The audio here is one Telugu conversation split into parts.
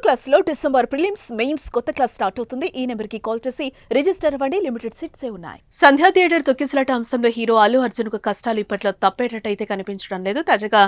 క్లాస్ లో డిసెంబర్ ప్రిలిమ్స్ మెయిన్స్ కొత్త క్లాస్ స్టార్ట్ అవుతుంది. ఈ నెంబర్ కి కాల్ చేసి రిజిస్టర్ అవ్వండి. లిమిటెడ్ సీట్సే ఉన్నాయి. సంధ్యా థియేటర్ తొక్కిసలాట అంశంలో హీరో అల్లు అర్జున్ కు కష్టాలు ఇప్పట్లో తప్పేటట్టయితే కనిపించడం లేదు. తాజాగా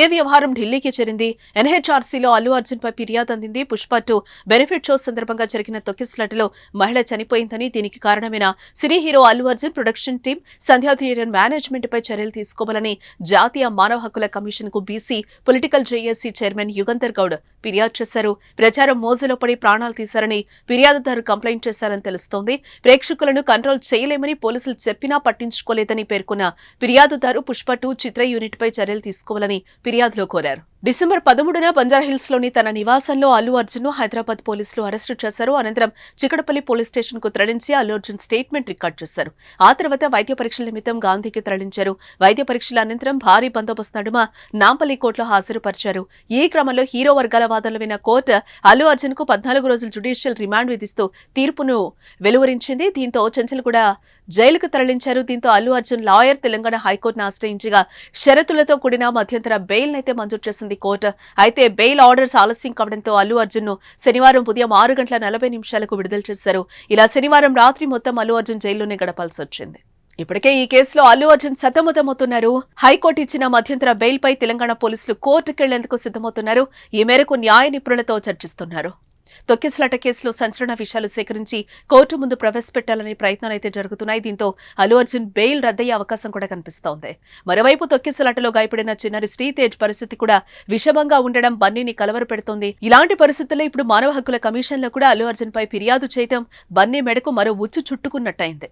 ఏ వ్యవహారం ఢిల్లీకి చేరింది. ఎన్హెచ్ఆర్సీలో అల్లు అర్జున్ పై ఫిర్యాదు అందింది. పుష్ప 2 బెనిఫిట్ షో సందర్భంగా జరిగిన తొక్కిసలాటలో మహిళ చనిపోయిందని, దీనికి కారణమైన cine hero Allu Arjun production team Sandhya theatre management పై చర్యలు తీసుకోవాలని జాతీయ మానవ హక్కుల కమిషన్ కు BC political JAC chairman Yugandhar Goud ఫిర్యాదు చేశారు. ప్రచారం మోజులో పడి ప్రాణాలు తీశారని ఫిర్యాదుదారు కంప్లైంట్ చేశారని తెలుస్తోంది. ప్రేక్షకులను కంట్రోల్ చేయలేమని పోలీసులు చెప్పినా పట్టించుకోలేదని పేర్కొన్న ఫిర్యాదుదారు పుష్ప 2 చిత్ర యూనిట్ పై చర్యలు తీసుకోవాలని ఫిర్యాదులో కోరారు. డిసెంబర్ 13న బంజారాహిల్స్ లోని తన నివాసంలో అల్లు అర్జున్ ను హైదరాబాద్ పోలీసులు అరెస్టు చేశారు. అనంతరం చికటపల్లి పోలీస్ స్టేషన్ కు తరలించి అల్లు అర్జున్ స్టేట్మెంట్ రికార్డ్ చేశారు. ఆ తర్వాత వైద్య పరీక్షల నిమిత్తం గాంధీకి తరలించారు. వైద్య పరీక్షల అనంతరం భారీ బందోబస్తు నడుమ నాంపల్లి కోర్టులో హాజరుపరిచారు. ఈ క్రమంలో హీరో వర్గాల వాదనలు విన్న కోర్టు అల్లు అర్జున్ కు 14 రోజులు జ్యుడిషియల్ రిమాండ్ విధిస్తూ తీర్పును వెలువరించింది. దీంతో చెంచల్గూడ జైలుకు తరలించారు. దీంతో అల్లు అర్జున్ లాయర్ తెలంగాణ హైకోర్టును ఆశ్రయించగా షరతులతో కూడిన మధ్యంతర బెయిల్ నైతే మంజూరు చేసింది కోర్టు. అయితే బెయిల్ ఆర్డర్స్ ఆలస్యం కావడంతో అల్లు అర్జున్ ను శనివారం ఉదయం 6:40 విడుదల చేశారు. ఇలా శనివారం రాత్రి మొత్తం అల్లు అర్జున్ జైల్లోనే గడపాల్సి వచ్చింది. ఇప్పటికే ఈ కేసులో అల్లు అర్జున్ సతమతమవుతున్నారు. హైకోర్టు ఇచ్చిన మధ్యంతర బెయిల్ పై తెలంగాణ పోలీసులు కోర్టుకెళ్లేందుకు సిద్ధమవుతున్నారు. ఈ మేరకు న్యాయ నిపుణులతో చర్చిస్తున్నారు. తొక్కిసలాట కేసులో సంచలన విషయాలు సేకరించి కోర్టు ముందు ప్రవేశపెట్టాలనే ప్రయత్నాలైతే జరుగుతున్నాయి. దీంతో అల్లు అర్జున్ బెయిల్ రద్దయ్యే అవకాశం కూడా కనిపిస్తోంది. మరోవైపు తొక్కిసలాటలో గాయపడిన చిన్నారి శ్రీతేజ్ పరిస్థితి కూడా విషమంగా ఉండడం బన్నీని కలవరపెడుతోంది. ఇలాంటి పరిస్థితుల్లో ఇప్పుడు మానవ హక్కుల కమిషన్ లో కూడా అల్లు అర్జున్ పై ఫిర్యాదు చేయడం బన్నీ మెడకు మరో ఉచ్చు చుట్టుకున్నట్టయింది.